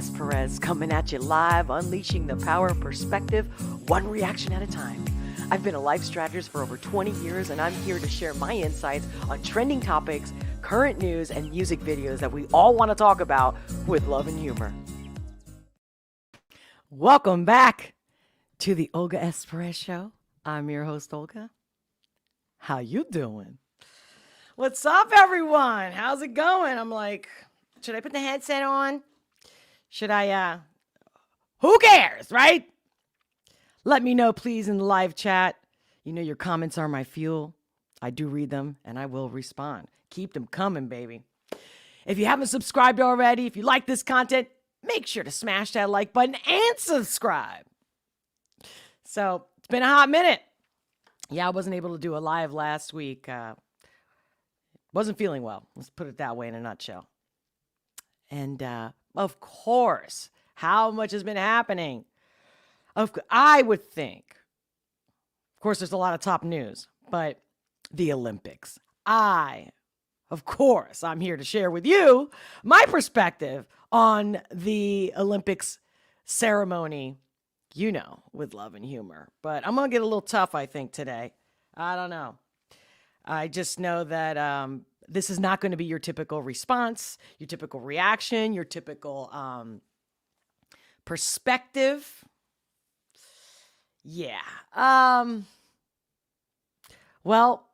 S. Pérez coming at you live, unleashing the power of perspective, one reaction at a time. I've been a life strategist for over 20 years, and I'm here to share my insights on trending topics, current news, and music videos that we all want to talk about with love and humor. Welcome back to the Olga S. Pérez Show. I'm your host, Olga. How you doing? What's up, everyone? How's it going? I'm like, should I put the headset on? Should I, who cares, right? Let me know, please, in the live chat. You know your comments are my fuel. I do read them, and I will respond. Keep them coming, baby. If you haven't subscribed already, if you like this content, make sure to smash that like button and subscribe. So, it's been a hot minute. Yeah, I wasn't able to do a live last week. Wasn't feeling well. Let's put it that way in a nutshell. And, of course, how much has been happening? I would think, of course, there's a lot of top news, but the Olympics. Of course, I'm here to share with you my perspective on the Olympics ceremony, you know, with love and humor. But I'm going to get a little tough, I think, today. I don't know. I just know that this is not going to be your typical response, your typical reaction, your typical perspective. Yeah. Well,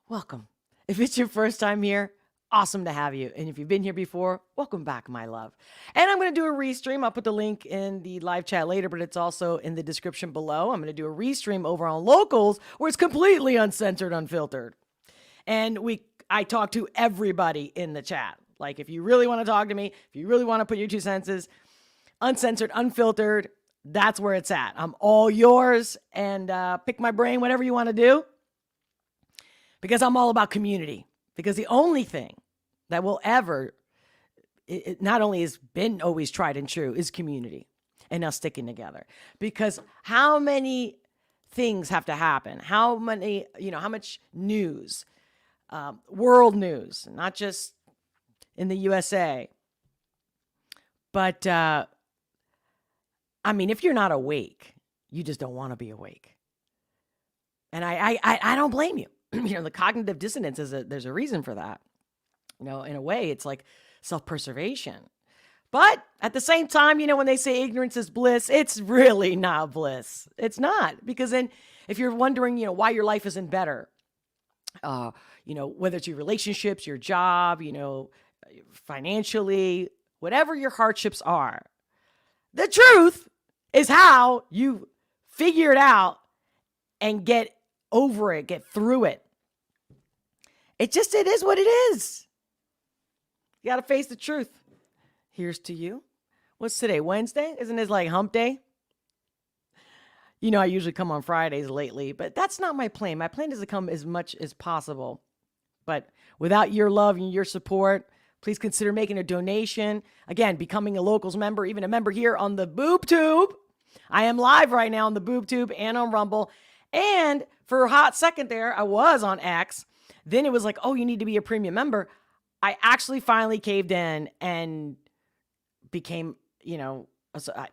welcome. If it's your first time here, awesome to have you. And if you've been here before, welcome back, my love. And I'm going to do a restream. I'll put the link in the live chat later, but it's also in the description below. I'm going to do a restream over on Locals where it's completely uncensored, unfiltered. And I talk to everybody in the chat. Like, if you really want to talk to me, if you really want to put your 2 cents, uncensored, unfiltered, that's where it's at. I'm all yours, and pick my brain, whatever you want to do, because I'm all about community. Because the only thing that will ever, it not only has been always tried and true, is community and us sticking together. Because how many things have to happen? How much news, world news, not just in the USA, but if you're not awake, you just don't want to be awake. And I don't blame you. The cognitive dissonance there's a reason for that. In a way, it's like self-preservation. But at the same time, when they say ignorance is bliss, it's really not bliss. It's not. Because then if you're wondering, why your life isn't better, whether it's your relationships, your job, financially, whatever your hardships are, the truth is how you figure it out and get over it, get through it. It is what it is. You got to face the truth. Here's to you. What's today? Wednesday? Isn't it like hump day? I usually come on Fridays lately, but that's not my plan. My plan is to come as much as possible. But without your love and your support, please consider making a donation. Again, becoming a Locals member, even a member here on the Boob Tube. I am live right now on the Boob Tube and on Rumble. And for a hot second there, I was on X. Then it was like, oh, you need to be a premium member. I actually finally caved in and became, I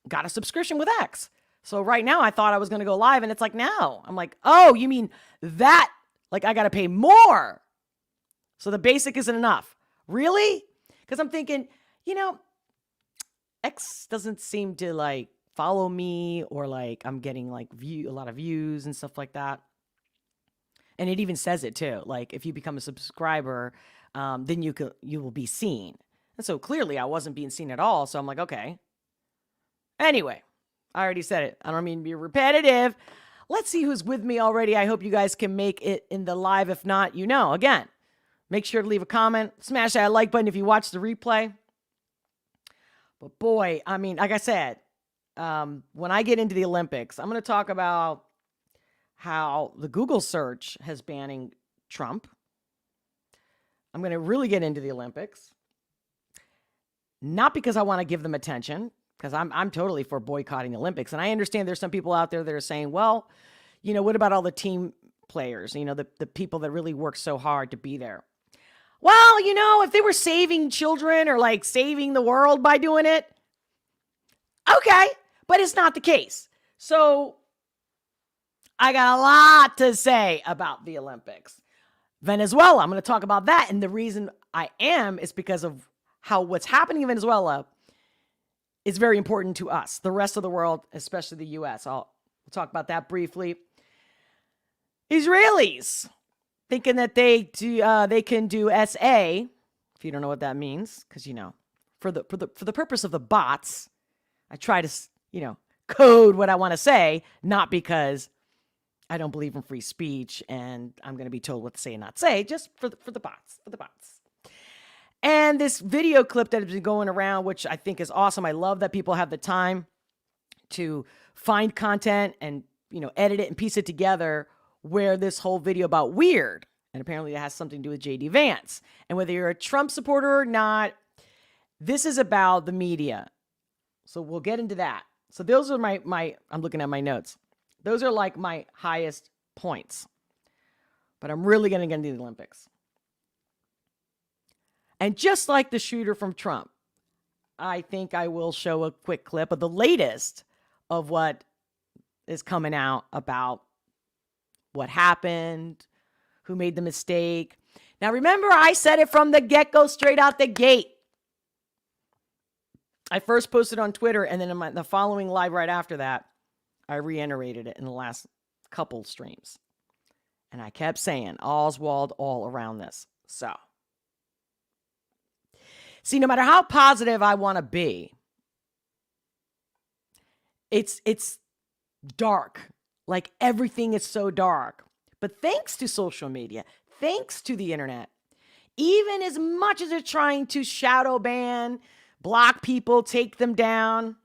got a subscription with X. So right now I thought I was going to go live, and it's like, now I'm like, oh, you mean that? Like, I got to pay more. So the basic isn't enough. Really? Because I'm thinking, X doesn't seem to follow me, or I'm getting a lot of views and stuff like that. And it even says it too. If you become a subscriber, then you will be seen. And so clearly I wasn't being seen at all. So I'm like, okay. Anyway, I already said it. I don't mean to be repetitive. Let's see who's with me already. I hope you guys can make it in the live. If not, again, make sure to leave a comment. Smash that like button if you watch the replay. But boy, like I said, when I get into the Olympics, I'm going to talk about how the Google search has banning Trump. I'm going to really get into the Olympics. Not because I want to give them attention, because I'm totally for boycotting the Olympics. And I understand there's some people out there that are saying, well, what about all the team players, the people that really work so hard to be there? Well, if they were saving children or saving the world by doing it, Okay, but it's not the case. So I got a lot to say about the Olympics. Venezuela, I'm going to talk about that. And the reason I am is because of how what's happening in Venezuela is very important to us, the rest of the world, especially the U.S. We'll talk about that briefly. Israelis thinking that they can do SA, if you don't know what that means, because for the purpose of the bots, I try to code what I want to say, not because I don't believe in free speech and I'm going to be told what to say and not say, just for the bots. And this video clip that has been going around, which I think is awesome. I love that people have the time to find content and edit it and piece it together, where this whole video about weird, and apparently it has something to do with J.D. Vance. And whether you're a Trump supporter or not, this is about the media. So we'll get into that. So those are my I'm looking at my notes. Those are like my highest points. But I'm really going to get into the Olympics. And just like the shooter from Trump, I think I will show a quick clip of the latest of what is coming out about what happened, who made the mistake. Now, remember, I said it from the get-go, straight out the gate. I first posted on Twitter, and then in the following live right after that, I reiterated it in the last couple streams. And I kept saying, Oswald all around this. So, see, no matter how positive I want to be, it's dark. Like, everything is so dark. But thanks to social media, thanks to the internet, even as much as they're trying to shadow ban, block people, take them down,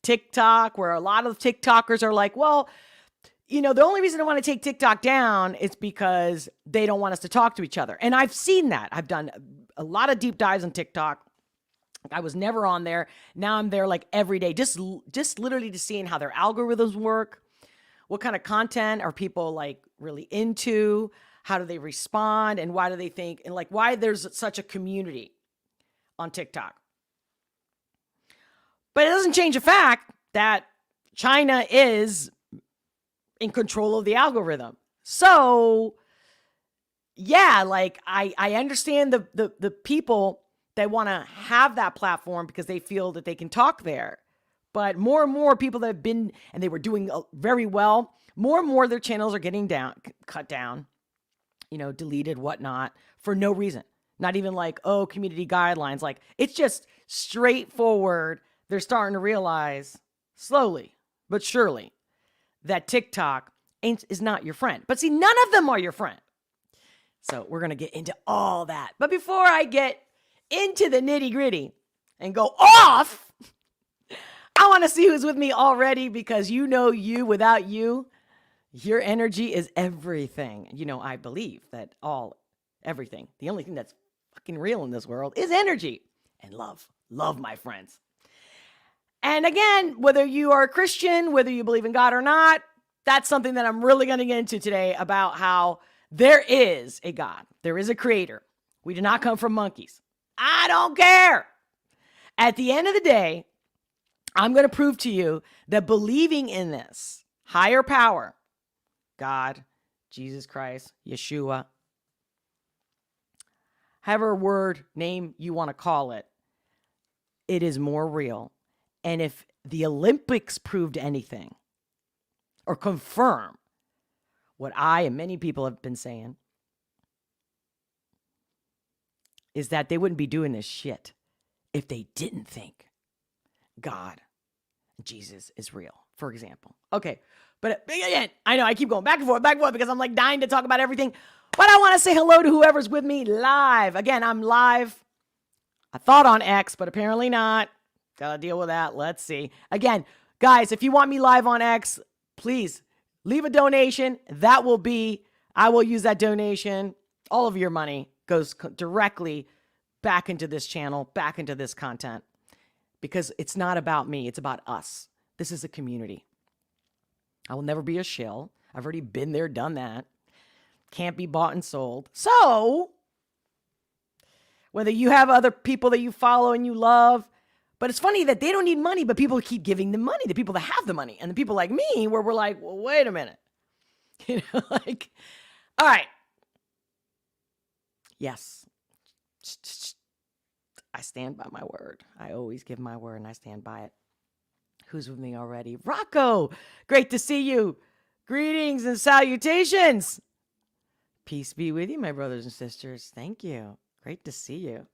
TikTok, where a lot of TikTokers are like, well, the only reason I want to take TikTok down is because they don't want us to talk to each other. And I've seen that. I've done a lot of deep dives on TikTok. I was never on there. Now I'm there like every day, just literally just seeing how their algorithms work. What kind of content are people like really into? How do they respond? And why do they think, and like why there's such a community on TikTok? But it doesn't change the fact that China is in control of the algorithm. So yeah, like I understand the people that want to have that platform because they feel that they can talk there. But more and more people that have been, and they were doing very well, more and more their channels are getting cut down, deleted, whatnot, for no reason. Not even like, community guidelines. Like, it's just straightforward. They're starting to realize, slowly but surely, that TikTok is not your friend. But see, none of them are your friend. So we're going to get into all that. But before I get into the nitty gritty and go off, I want to see who's with me already, because without you, your energy is everything. I believe that everything, the only thing that's fucking real in this world is energy and love. Love, my friends. And again, whether you are a Christian, whether you believe in God or not, that's something that I'm really going to get into today, about how there is a God. There is a creator. We did not come from monkeys. I don't care. At the end of the day, I'm going to prove to you that believing in this higher power, God, Jesus Christ, Yeshua, however word, name you want to call it, it is more real. And if the Olympics proved anything or confirm what I and many people have been saying, is that they wouldn't be doing this shit if they didn't think God, Jesus is real, for example. Okay, but again, I know I keep going back and forth because I'm like dying to talk about everything. But I want to say hello to whoever's with me live. Again, I'm live. I thought on X, but apparently not. Gotta deal with that. Let's see. Again, guys, if you want me live on X, please leave a donation. I will use that donation. All of your money goes directly back into this channel, back into this content, because it's not about me. It's about us. This is a community. I will never be a shill. I've already been there, done that. Can't be bought and sold. So whether you have other people that you follow and you love, But it's funny that they don't need money, but people keep giving them money, the people that have the money. And the people like me, where we're like, well, wait a minute. Like, all right. Yes. I stand by my word. I always give my word and I stand by it. Who's with me already? Rocco, great to see you. Greetings and salutations. Peace be with you, my brothers and sisters. Thank you. Great to see you.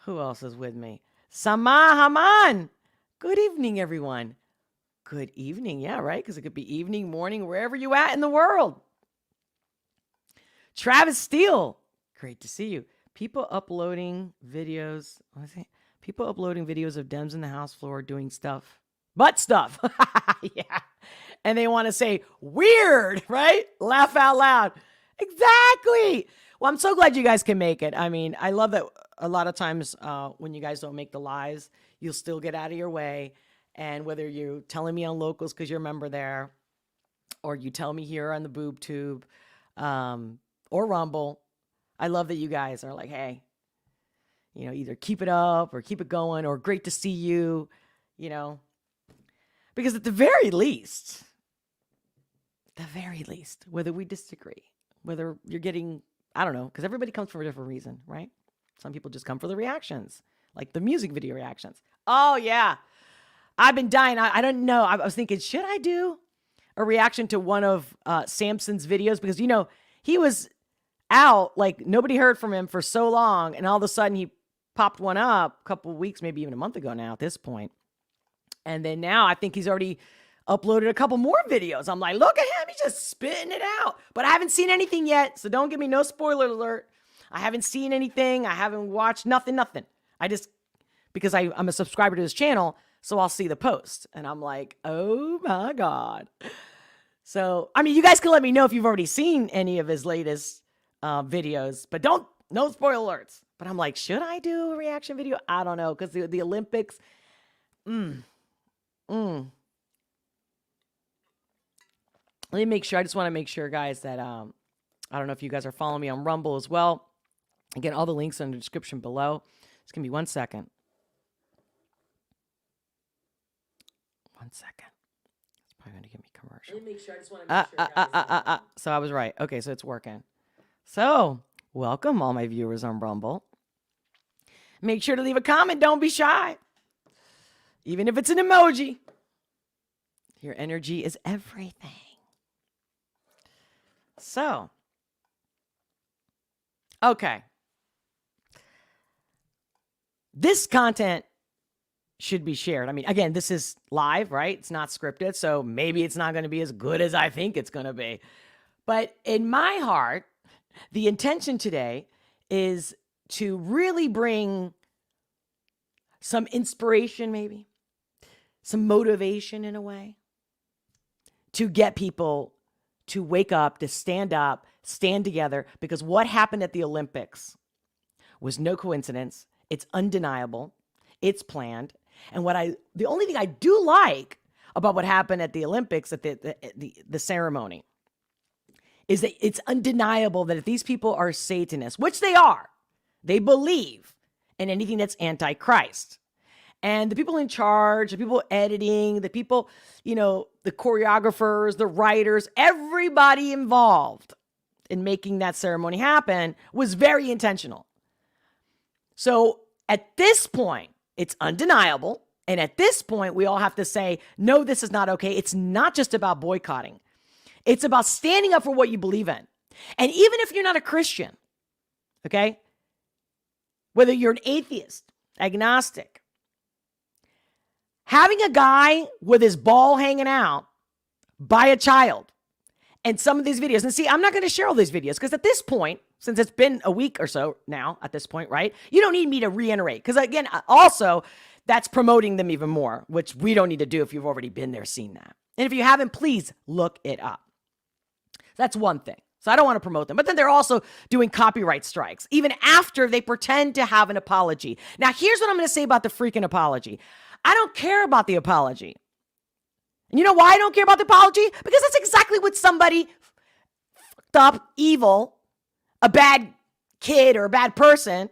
Who else is with me? Samah Haman. Good evening, everyone. Good evening. Yeah, right? Because it could be evening, morning, wherever you at in the world. Travis Steele. Great to see you. People uploading videos. People uploading videos of Dems in the house floor doing stuff. Butt stuff. Yeah. And they want to say weird, right? Laugh out loud. Exactly. Well, I'm so glad you guys can make it. I mean, I love that a lot of times when you guys don't make the lives, you'll still get out of your way. And whether you're telling me on Locals because you're a member there, or you tell me here on the Boob Tube or Rumble, I love that you guys are like, hey, you know, either keep it up or keep it going or great to see you, you know, because at the very least, whether we disagree, whether you're getting, I don't know, because everybody comes for a different reason, right? Some people just come for the reactions, like the music video reactions. Oh, yeah. I've been dying. I don't know. I was thinking, should I do a reaction to one of Samson's videos? Because, you know, he was out, like nobody heard from him for so long. And all of a sudden he popped one up a couple of weeks, maybe even a month ago now at this point. And then now I think he's already uploaded a couple more videos. I'm like, look at him. He's just spitting it out. But I haven't seen anything yet. So don't give me no spoiler alert. I haven't seen anything. I haven't watched nothing. I just, because I'm a subscriber to his channel, so I'll see the post. And I'm like, oh my God. So, I mean, you guys can let me know if you've already seen any of his latest videos, but no spoiler alerts. But I'm like, should I do a reaction video? I don't know. Because the Olympics, Let me make sure. I just want to make sure, guys, that I don't know if you guys are following me on Rumble as well. Again, all the links in the description below. Just give me 1 second. 1 second. It's probably going to give me commercial. Let me make sure. I just want to make sure. So I was right. Okay, so it's working. So welcome all my viewers on Rumble. Make sure to leave a comment. Don't be shy. Even if it's an emoji. Your energy is everything. So, okay. This content should be shared. I mean, again, this is live, right? It's not scripted, so maybe it's not going to be as good as I think it's going to be. But in my heart, the intention today is to really bring some inspiration, maybe some motivation in a way, to get people to wake up, to stand up, stand together, because what happened at the Olympics was no coincidence. It's undeniable. It's planned. And the only thing I do like about what happened at the Olympics, at the ceremony, is that it's undeniable that if these people are Satanists, which they are, they believe in anything that's anti-Christ. And the people in charge, the people editing, the people, you know, the choreographers, the writers, everybody involved in making that ceremony happen was very intentional. So at this point, it's undeniable. And at this point, we all have to say, no, this is not okay. It's not just about boycotting. It's about standing up for what you believe in. And even if you're not a Christian, okay, whether you're an atheist, agnostic, having a guy with his ball hanging out by a child and some of these videos, and see, I'm not going to share all these videos because at this point, since it's been a week or so now at this point, right? You don't need me to reiterate because again, also that's promoting them even more, which we don't need to do if you've already been there, seen that. And if you haven't, please look it up. That's one thing. So I don't want to promote them, but then they're also doing copyright strikes, even after they pretend to have an apology. Now, here's what I'm going to say about the freaking apology. I don't care about the apology. And you know why I don't care about the apology? Because that's exactly what somebody fucked up, evil, a bad kid or a bad person,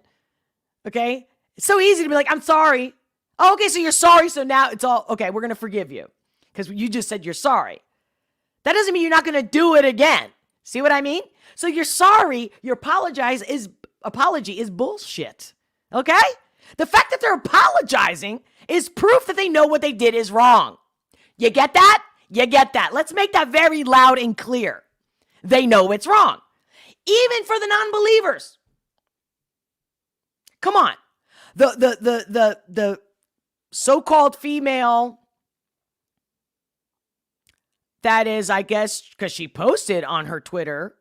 okay? It's so easy to be like, I'm sorry. Oh, okay, so you're sorry. So now it's all okay. We're going to forgive you because you just said you're sorry. That doesn't mean you're not going to do it again. See what I mean? So you're sorry, your apology is bullshit. Okay? The fact that they're apologizing is proof that they know what they did is wrong. You get that? You get that. Let's make that very loud and clear. They know it's wrong. Even for the non-believers. Come on. The so-called female that is, I guess, because she posted on her Twitter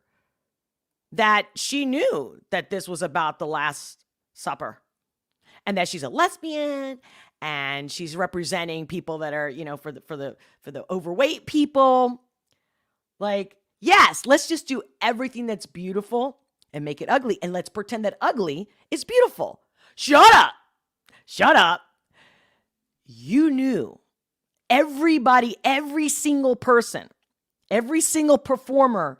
that she knew that this was about the Last Supper and that she's a lesbian and she's representing people that are, for the overweight people. Like, yes, let's just do everything that's beautiful and make it ugly. And let's pretend that ugly is beautiful. Shut up. Shut up. You knew everybody, every single person, every single performer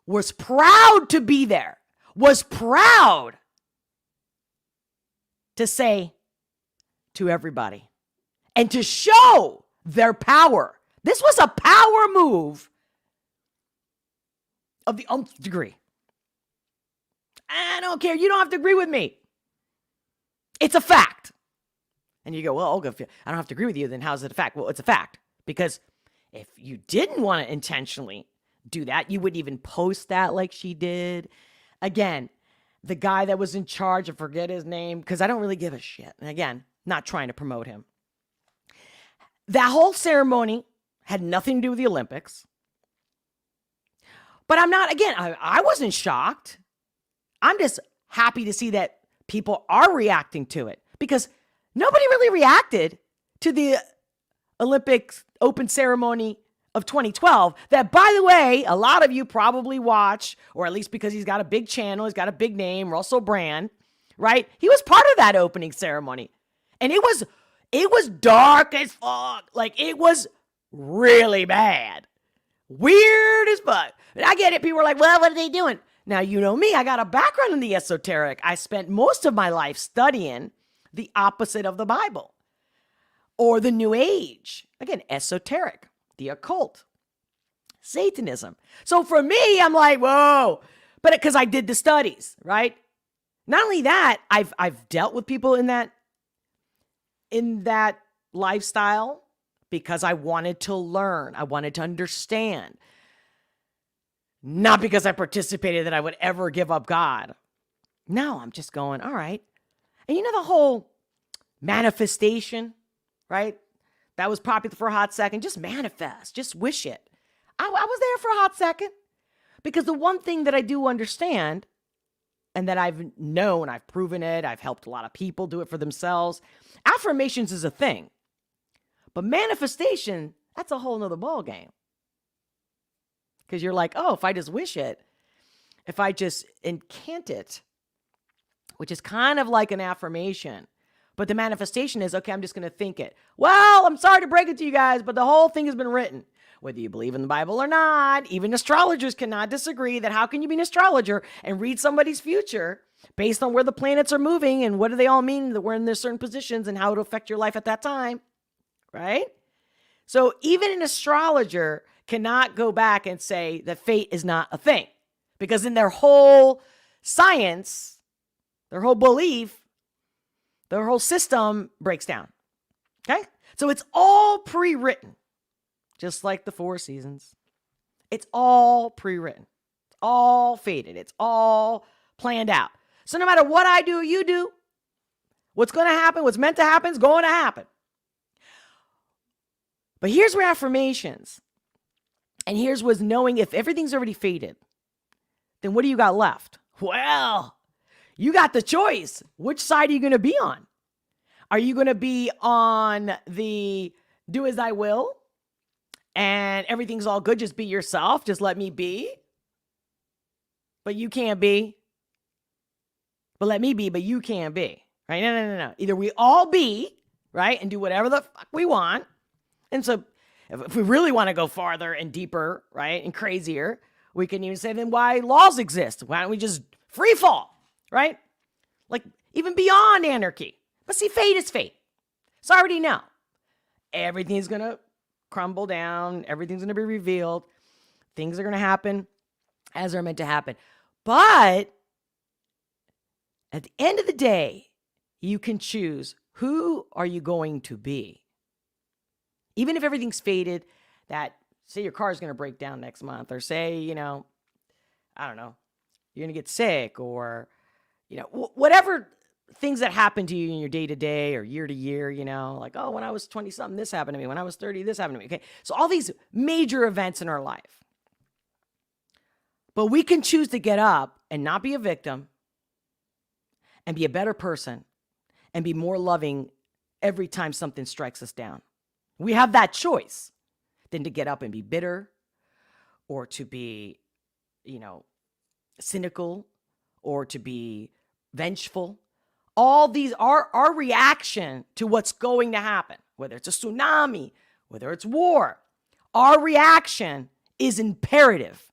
was proud to be there, was proud to say to everybody and to show their power. This was a power move of the nth degree. I don't care. You don't have to agree with me. It's a fact. And you go, well, Olga, if I don't have to agree with you, then how's it a fact? Well, it's a fact. Because if you didn't want to intentionally do that, you wouldn't even post that like she did. Again, the guy that was in charge, I forget his name, because I don't really give a shit. And again, not trying to promote him. That whole ceremony had nothing to do with the Olympics. But I wasn't shocked. I'm just happy to see that people are reacting to it because nobody really reacted to the Olympics open ceremony of 2012 that, by the way, a lot of you probably watch, or at least because he's got a big channel, he's got a big name, Russell Brand, right? He was part of that opening ceremony. And it was dark as fuck. Like, it was really bad. Weird as fuck. And I get it. People are like, well, what are they doing? Now, you know me. I got a background in the esoteric. I spent most of my life studying the opposite of the Bible or the New Age. Again, esoteric, the occult, Satanism. So for me, I'm like, whoa. But because I did the studies, right? Not only that, I've dealt with people in that lifestyle because I wanted to learn. I wanted to understand. Not because I participated that I would ever give up God. No, I'm just going, all right. And the whole manifestation, right? That was popular for a hot second. Just manifest, just wish it. I was there for a hot second because the one thing that I do understand and that I've known, I've proven it, I've helped a lot of people do it for themselves. Affirmations is a thing, but manifestation, that's a whole nother ball game. Because you're like, oh, if I just wish it, if I just incant it, which is kind of like an affirmation. But the manifestation is, okay, I'm just going to think it. Well, I'm sorry to break it to you guys, but the whole thing has been written. Whether you believe in the Bible or not, even astrologers cannot disagree that how can you be an astrologer and read somebody's future based on where the planets are moving and what do they all mean that we're in their certain positions and how it'll affect your life at that time, right? So even an astrologer cannot go back and say that fate is not a thing because in their whole science, their whole belief, their whole system breaks down. Okay? So it's all pre-written, just like the four seasons. It's all pre-written. It's all fated. It's all planned out. So no matter what I do, you do, what's going to happen, what's meant to happen is going to happen. But here's where affirmations, and here's what's knowing if everything's already fated, then what do you got left? Well, you got the choice. Which side are you going to be on? Are you going to be on the do as I will and everything's all good, just be yourself, just let me be? But you can't be. But let me be, but you can't be. Right? No. Either we all be, right, and do whatever the fuck we want. And so if we really want to go farther and deeper, right, and crazier, we can even say then why laws exist. Why don't we just free fall, right? Like even beyond anarchy. But see, fate is fate. So I already know everything's going to crumble down. Everything's going to be revealed. Things are going to happen as they're meant to happen. But at the end of the day, you can choose, who are you going to be? Even if everything's fated, that say your car is going to break down next month, or say, I don't know, you're going to get sick, or, whatever things that happen to you in your day to day or year to year, like, oh, when I was 20 something, this happened to me. When I was 30, this happened to me. Okay. So all these major events in our life. But we can choose to get up and not be a victim and be a better person and be more loving every time something strikes us down. We have that choice than to get up and be bitter or to be, cynical or to be vengeful. All these are our reaction to what's going to happen, whether it's a tsunami, whether it's war. Our reaction is imperative.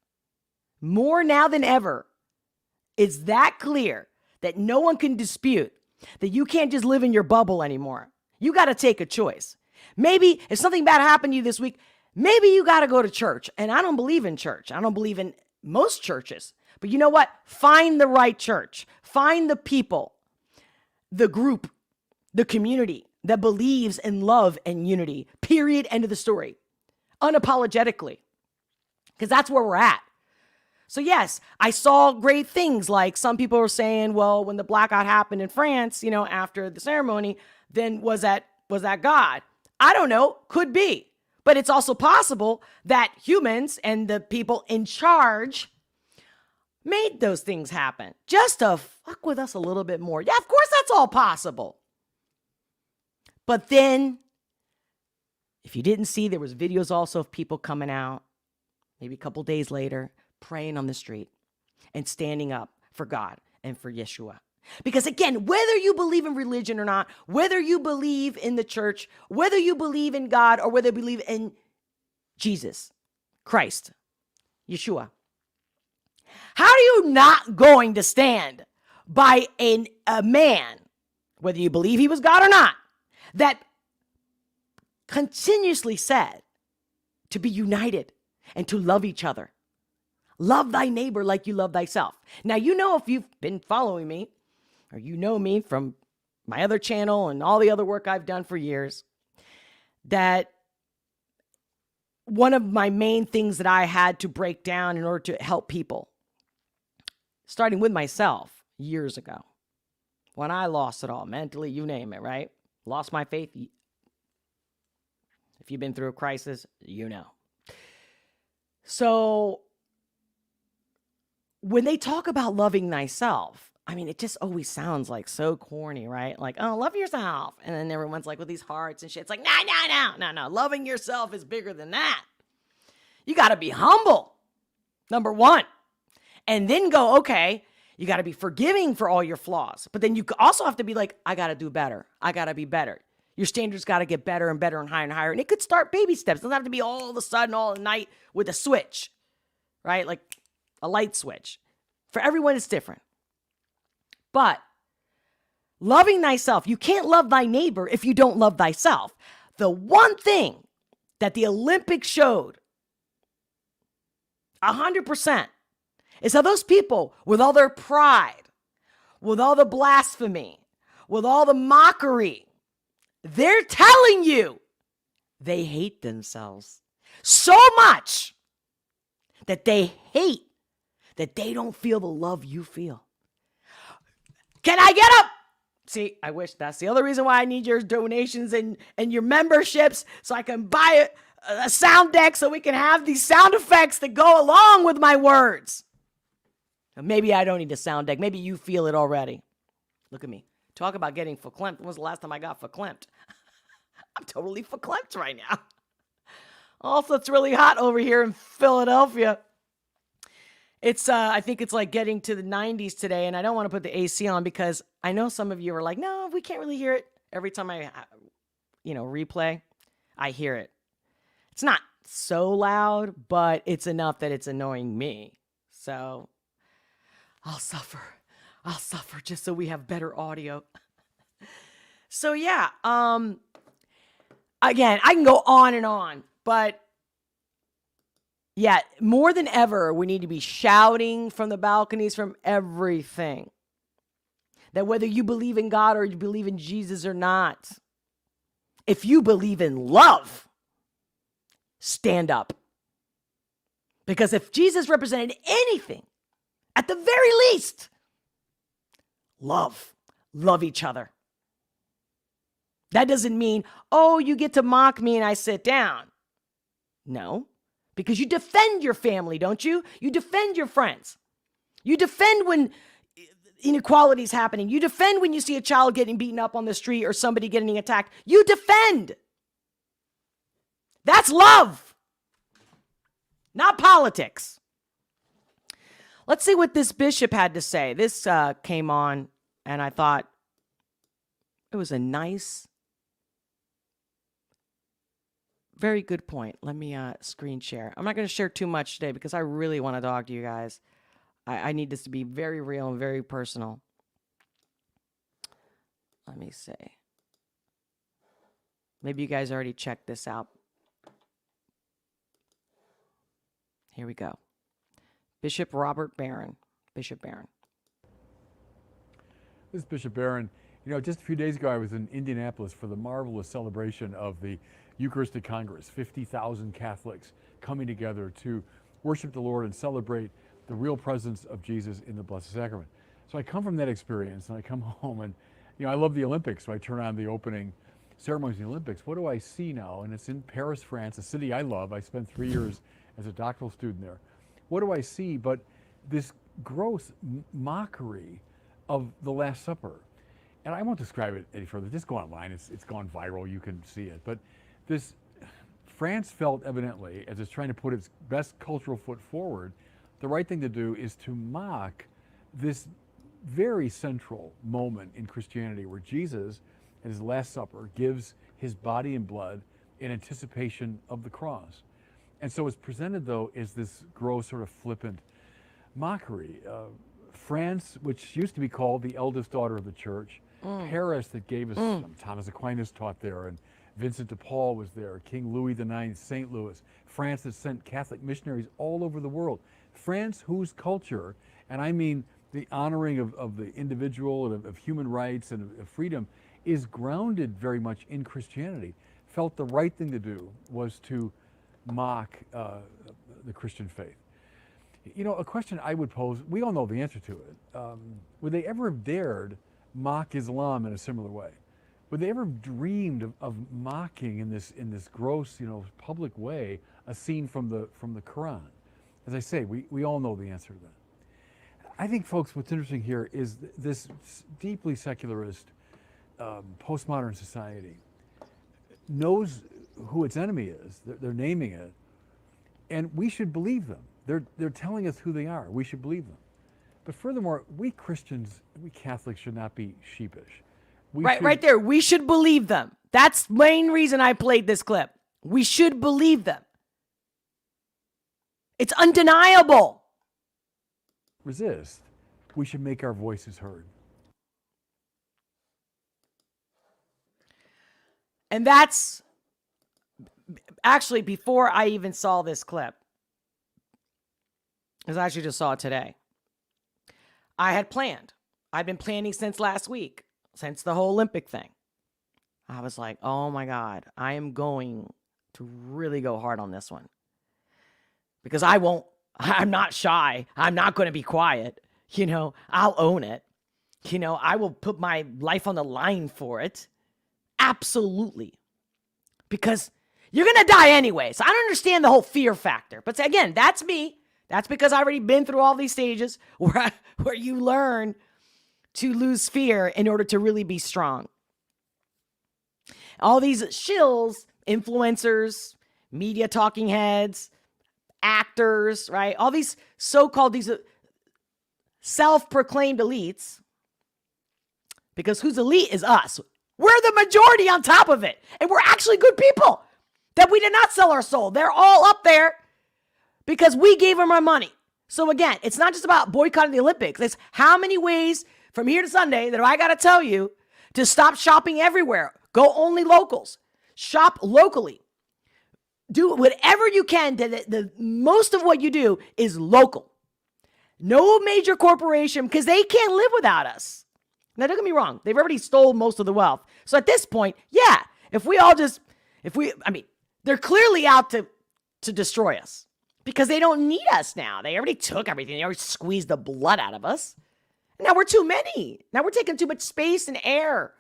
More now than ever, it's that clear that no one can dispute that you can't just live in your bubble anymore. You got to take a choice. Maybe if something bad happened to you this week, maybe you got to go to church. And I don't believe in church. I don't believe in most churches. But you know what? Find the right church. Find the people, the group, the community that believes in love and unity. Period. End of the story. Unapologetically. Because that's where we're at. So yes, I saw great things, like some people were saying, well, when the blackout happened in France, after the ceremony, then was that God? I don't know, could be. But it's also possible that humans and the people in charge made those things happen just to fuck with us a little bit more. Yeah, of course that's all possible. But then, if you didn't see, there was videos also of people coming out, maybe a couple days later, praying on the street and standing up for God and for Yeshua. Because again, whether you believe in religion or not, whether you believe in the church, whether you believe in God, or whether you believe in Jesus, Christ, Yeshua, how are you not going to stand by a man, whether you believe he was God or not, that continuously said to be united and to love each other? Love thy neighbor like you love thyself. Now, if you've been following me, or you know me from my other channel and all the other work I've done for years, that one of my main things that I had to break down in order to help people, starting with myself years ago, when I lost it all, mentally, you name it, right? Lost my faith. If you've been through a crisis, you know. So when they talk about loving thyself, it just always sounds like so corny, right? Like, oh, love yourself. And then everyone's like with these hearts and shit. It's like, no. Loving yourself is bigger than that. You got to be humble, number one. And then go, okay, you got to be forgiving for all your flaws. But then you also have to be like, I got to do better. I got to be better. Your standards got to get better and better and higher and higher. And it could start baby steps. It doesn't have to be all of a sudden, all night with a switch, right? Like a light switch. For everyone, it's different. But loving thyself, you can't love thy neighbor if you don't love thyself. The one thing that the Olympics showed 100% is how those people, with all their pride, with all the blasphemy, with all the mockery, they're telling you they hate themselves so much that they hate that they don't feel the love you feel. Can I get up? See, I wish that's the other reason why I need your donations and your memberships, so I can buy a sound deck so we can have these sound effects that go along with my words. Maybe I don't need a sound deck. Maybe you feel it already. Look at me. Talk about getting verklempt. When was the last time I got verklempt? I'm totally verklempt right now. Also, it's really hot over here in Philadelphia. It's, I think it's like getting to the 90s today, and I don't want to put the AC on because I know some of you are like, no, we can't really hear it. Every time I, replay, I hear it. It's not so loud, but it's enough that it's annoying me. So I'll suffer just so we have better audio. So yeah, Again, I can go on and on, but yeah, more than ever, we need to be shouting from the balconies from everything. That whether you believe in God or you believe in Jesus or not, if you believe in love, stand up. Because if Jesus represented anything, at the very least, love each other. That doesn't mean, oh, you get to mock me and I sit down. No, because you defend your family, don't you? You defend your friends. You defend when inequality is happening. You defend when you see a child getting beaten up on the street or somebody getting attacked. You defend. That's love, not politics. Let's see what this bishop had to say. This came on, and I thought it was a nice, very good point. Let me screen share. I'm not going to share too much today because I really want to talk to you guys. I need this to be very real and very personal. Let me see. Maybe you guys already checked this out. Here we go. Bishop Robert Barron. Bishop Barron. This is Bishop Barron. You know, just a few days ago, I was in Indianapolis for the marvelous celebration of the Eucharistic Congress. 50,000 Catholics coming together to worship the Lord and celebrate the real presence of Jesus in the Blessed Sacrament. So I come from that experience, and I come home, and you know, I love the Olympics, so I turn on the opening ceremonies of the Olympics. What do I see now? And it's in Paris, France, a city I love. I spent 3 years as a doctoral student there. What do I see but this gross mockery of the Last Supper? And I won't describe it any further. Just go online. It's gone viral. You can see it. But this, France felt evidently, as it's trying to put its best cultural foot forward, the right thing to do is to mock this very central moment in Christianity where Jesus, at his Last Supper, gives his body and blood in anticipation of the cross. And so it's presented, though, as this gross, sort of flippant mockery. France, which used to be called the eldest daughter of the church, Pérez, that gave us, Thomas Aquinas taught there, and Vincent de Paul was there, King Louis IX, St. Louis, France that sent Catholic missionaries all over the world. France, whose culture, and I mean the honoring of the individual and of human rights and of freedom, is grounded very much in Christianity, felt the right thing to do was to mock the Christian faith. You know, a question I would pose, we all know the answer to it. Would they ever have dared mock Islam in a similar way? Would they ever have dreamed of mocking in this gross, you know, public way a scene from the Quran? As I say, we all know the answer to that. I think, folks, what's interesting here is this deeply secularist postmodern society knows who its enemy is. They're naming it, and we should believe them. They're telling us who they are. We should believe them. But furthermore, we Christians, we Catholics should not be sheepish. Right there. We should believe them. That's the main reason I played this clip. We should believe them. It's undeniable. Resist. We should make our voices heard. And that's actually before I even saw this clip, because I actually just saw it today. I had planned. I'd been planning since last week, since the whole Olympic thing. I was like, oh my God, I am going to really go hard on this one. Because I'm not shy. I'm not going to be quiet. You know, I'll own it. You know, I will put my life on the line for it. Absolutely. Because you're going to die anyway. So I don't understand the whole fear factor. But again, that's me. That's because I've already been through all these stages where you learn to lose fear in order to really be strong. All these shills, influencers, media talking heads, actors, right? All these so-called these self-proclaimed elites. Because who's elite is us. We're the majority on top of it. And we're actually good people that we did not sell our soul. They're all up there because we gave them our money. So again, it's not just about boycotting the Olympics. It's how many ways from here to Sunday that I got to tell you to stop shopping everywhere. Go only locals. Shop locally. Do whatever you can. The most of what you do is local. No major corporation, because they can't live without us. Now, don't get me wrong. They've already stole most of the wealth. So at this point, yeah, they're clearly out to destroy us because they don't need us now. They already took everything. They already squeezed the blood out of us. And now we're too many. Now we're taking too much space and air.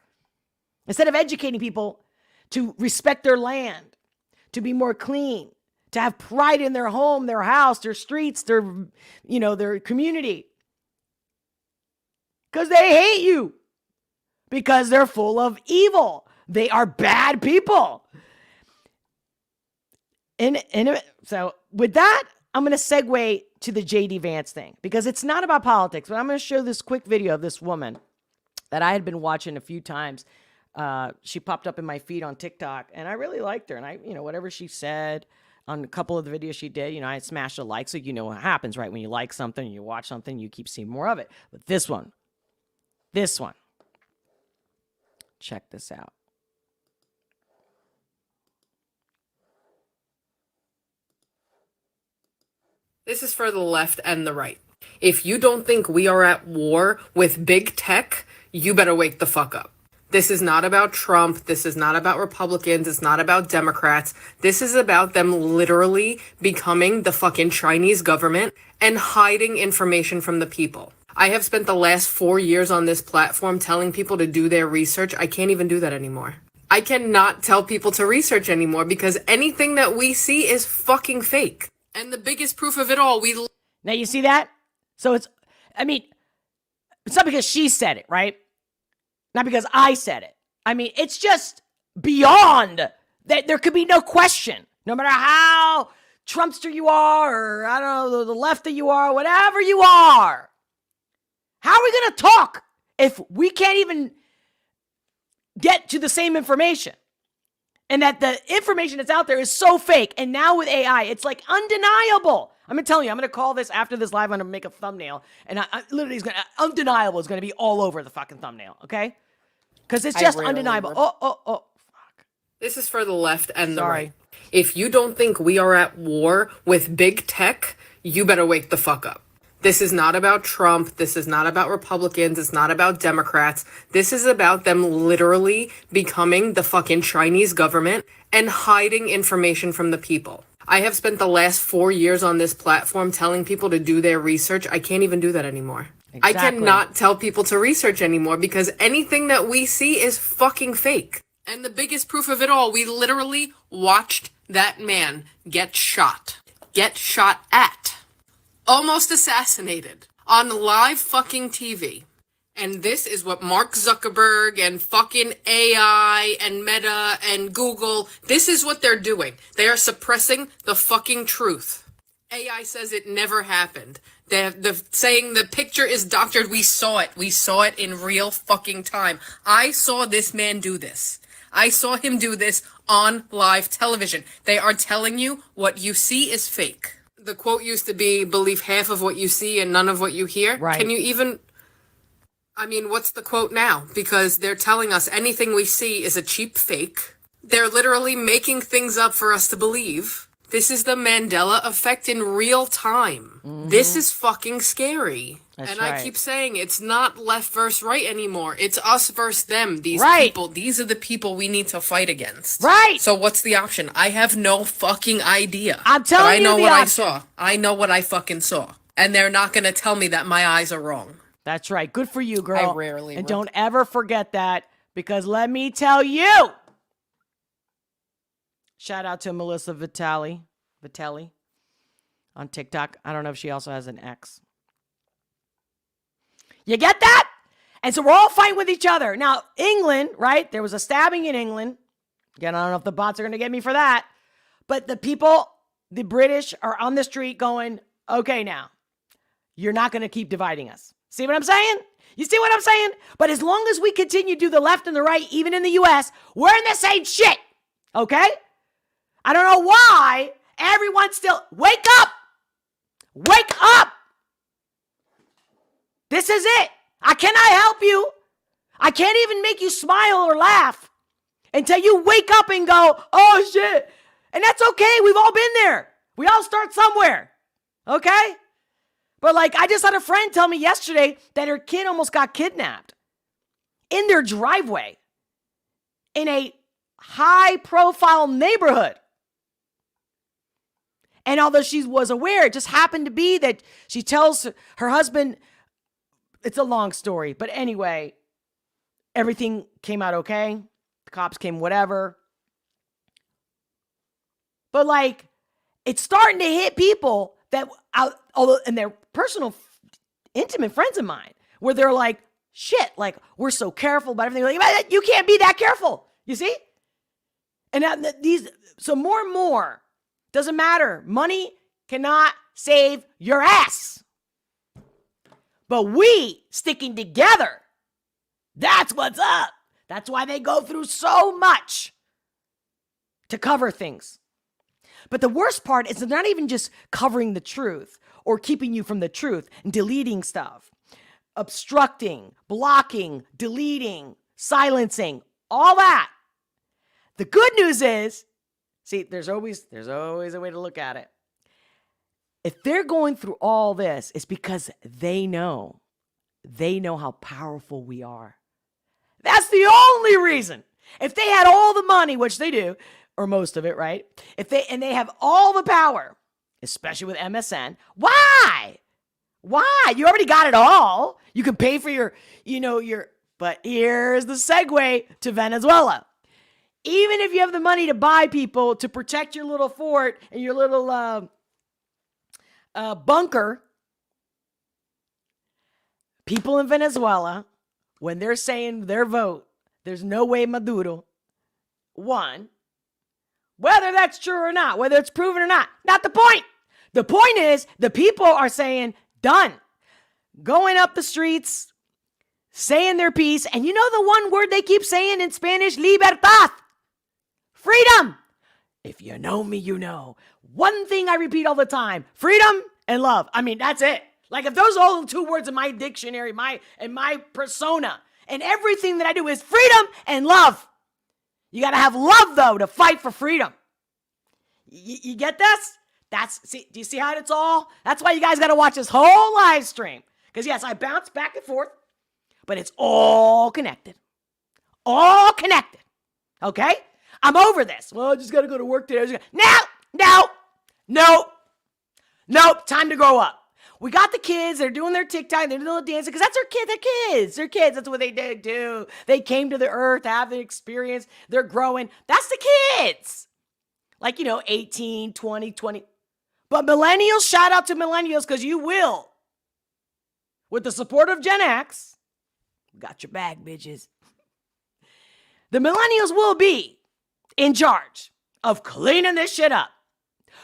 Instead of educating people to respect their land, to be more clean, to have pride in their home, their house, their streets, their community. Because they hate you. Because they're full of evil. They are bad people. So with that, I'm going to segue to the J.D. Vance thing. Because it's not about politics. But I'm going to show this quick video of this woman that I had been watching a few times. She popped up in my feed on TikTok. And I really liked her. And whatever she said on a couple of the videos she did, I smashed a like. So you know what happens, right? When you like something, you watch something, you keep seeing more of it. But this one. Check this out. This is for the left and the right. If you don't think we are at war with big tech, you better wake the fuck up. This is not about Trump. This is not about Republicans. It's not about Democrats. This is about them literally becoming the fucking Chinese government and hiding information from the people. I have spent the last 4 years on this platform telling people to do their research. I can't even do that anymore. I cannot tell people to research anymore because anything that we see is fucking fake. And the biggest proof of it all, Now you see that? So it's not because she said it, right? Not because I said it. It's just beyond that. There could be no question. No matter how Trumpster you are, or I don't know, the left that you are, whatever you are. How are we going to talk if we can't even get to the same information? And that the information that's out there is so fake. And now with AI, it's like undeniable. I'm going to tell you, I'm going to call this after this live. I'm going to make a thumbnail. And I literally undeniable is going to be all over the fucking thumbnail. Okay? Because it's just undeniable. Fuck. This is for the left and the Sorry. right. If you don't think we are at war with big tech, you better wake the fuck up. This is not about Trump. This is not about Republicans. It's not about Democrats. This is about them literally becoming the fucking Chinese government and hiding information from the people. I have spent the last 4 years on this platform telling people to do their research. I can't even do that anymore. Exactly. I cannot tell people to research anymore because anything that we see is fucking fake. And the biggest proof of it all, we literally watched that man get shot at. Almost assassinated on live fucking TV. And this is what Mark Zuckerberg and fucking AI and Meta and Google, this is what they're doing. They are suppressing the fucking truth. AI says it never happened. They're saying the picture is doctored. We saw it. We saw it in real fucking time. I saw this man do this. I saw him do this on live television. They are telling you what you see is fake. The quote used to be, believe half of what you see and none of what you hear. Right. Can you even... what's the quote now? Because they're telling us anything we see is a cheap fake. They're literally making things up for us to believe. This is the Mandela effect in real time. Mm-hmm. This is fucking scary. That's right. I keep saying it's not left versus right anymore. It's us versus them. These people, these are the people we need to fight against. Right. So what's the option? I have no fucking idea. I'm telling you the option. I saw. I know what I fucking saw. And they're not going to tell me that my eyes are wrong. That's right. Good for you, girl. I rarely. And don't ever forget that, because let me tell you. Shout out to Melissa Vitelli on TikTok. I don't know if she also has an X. You get that? And so we're all fighting with each other. Now, England, right? There was a stabbing in England. Again, I don't know if the bots are going to get me for that. But the people, the British, are on the street going, okay, now, you're not going to keep dividing us. See what I'm saying? You see what I'm saying? But as long as we continue to do the left and the right, even in the U.S., we're in the same shit. Okay? I don't know why everyone's still... Wake up! Wake up! This is it. I cannot help you. I can't even make you smile or laugh until you wake up and go, oh shit. And that's okay. We've all been there. We all start somewhere. Okay? But like, I just had a friend tell me yesterday that her kid almost got kidnapped in their driveway in a high profile neighborhood. And although she was aware, it just happened to be that she tells her husband, it's a long story, but anyway, everything came out okay. The cops came, whatever. But like, it's starting to hit people that, although, and they're personal, intimate friends of mine, where they're like, shit, like, we're so careful about everything. Like, you can't be that careful. You see? And now so more and more, doesn't matter. Money cannot save your ass. But we sticking together, that's what's up. That's why they go through so much to cover things. But the worst part is not even just covering the truth or keeping you from the truth and deleting stuff, obstructing, blocking, deleting, silencing, all that. The good news is, see, there's always a way to look at it. If they're going through all this, it's because they know how powerful we are. That's the only reason. If they had all the money, which they do, or most of it, right? And they have all the power, especially with MSN, why? Why? You already got it all. You can pay for but here's the segue to Venezuela. Even if you have the money to buy people to protect your little fort and your little bunker, people in Venezuela, when they're saying their vote, there's no way Maduro won. Whether that's true or not, whether it's proven or not the point. The point is the people are saying, done. Going up the streets, saying their piece. And you know the one word they keep saying in Spanish? Libertad. Freedom. If you know me, you know. One thing I repeat all the time, freedom and love. I mean, that's it. Like if those are all 2 words in my dictionary, my persona, and everything that I do is freedom and love. You got to have love, though, to fight for freedom. You get this? Do you see how it's all? That's why you guys got to watch this whole live stream. Because, yes, I bounce back and forth, but it's all connected. All connected. Okay? I'm over this. Well, I just got to go to work today. No. Time to grow up. We got the kids. They're doing their TikTok. They're doing the dancing because that's their kid. They're kids. They're kids. That's what they do. They came to the earth, have the experience. They're growing. That's the kids. Like, 18, 20. But millennials, shout out to millennials because you will. With the support of Gen X, got your back, bitches. The millennials will be in charge of cleaning this shit up.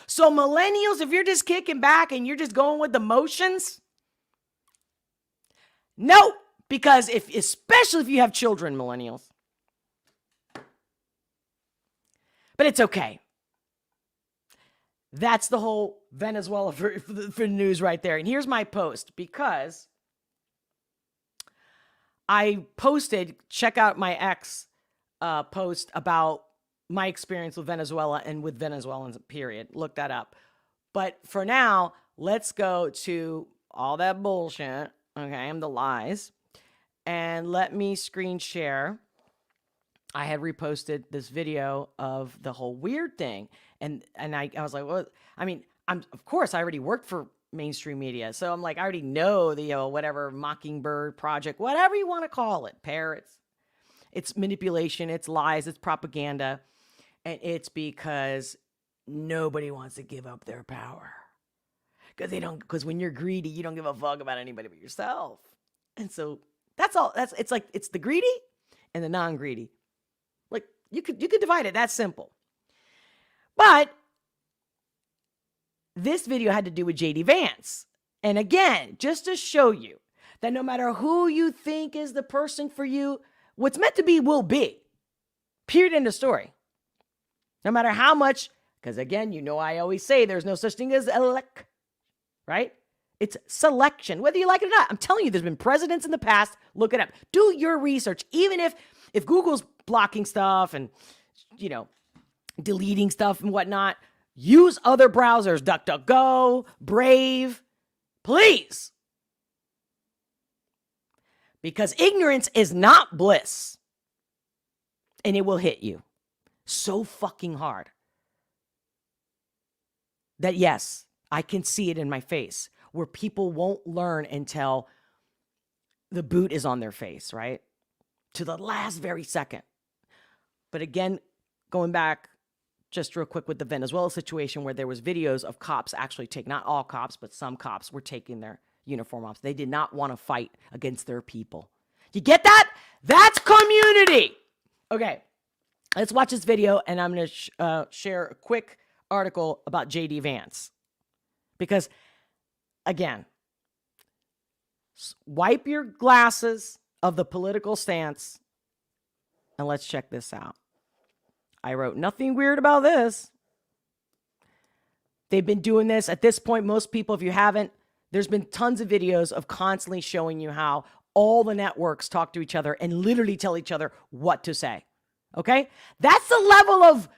So millennials, if you're just kicking back and you're just going with the motions, no, because especially if you have children, millennials. But it's okay. That's the whole Venezuela for news right there. And here's my post because I posted, check out my ex post about my experience with Venezuela and with Venezuelans, period. Look that up. But for now, let's go to all that bullshit, okay, and the lies. And let me screen share. I had reposted this video of the whole weird thing. And I was like, well, I mean, of course, I already worked for mainstream media. So I'm like, I already know the, whatever Mockingbird Project, whatever you want to call it, Pérez. It's manipulation, it's lies, it's propaganda. And it's because nobody wants to give up their power. Because when you're greedy, you don't give a fuck about anybody but yourself. And so that's all. It's the greedy and the non-greedy. Like you could divide it. That's simple. But this video had to do with JD Vance. And again, just to show you that no matter who you think is the person for you, what's meant to be will be. Period, end of story. No matter how much, because again, I always say there's no such thing as elect, right? It's selection, whether you like it or not. I'm telling you, there's been presidents in the past. Look it up. Do your research. Even if Google's blocking stuff and, deleting stuff and whatnot. Use other browsers, DuckDuckGo, Brave, please. Because ignorance is not bliss. And it will hit you so fucking hard that, yes, I can see it in my face, where people won't learn until the boot is on their face, right? To the last very second. But again, going back just real quick with the Venezuela situation, where there was videos of cops actually not all cops, but some cops were taking their uniform off. They did not want to fight against their people. You get that? That's community. Okay, let's watch this video, and I'm going to share a quick article about J.D. Vance. Because, again, wipe your glasses of the political stance, and let's check this out. I wrote nothing weird about this. They've been doing this. At this point, most people, if you haven't, there's been tons of videos of constantly showing you how all the networks talk to each other and literally tell each other what to say. Okay? That's the level of,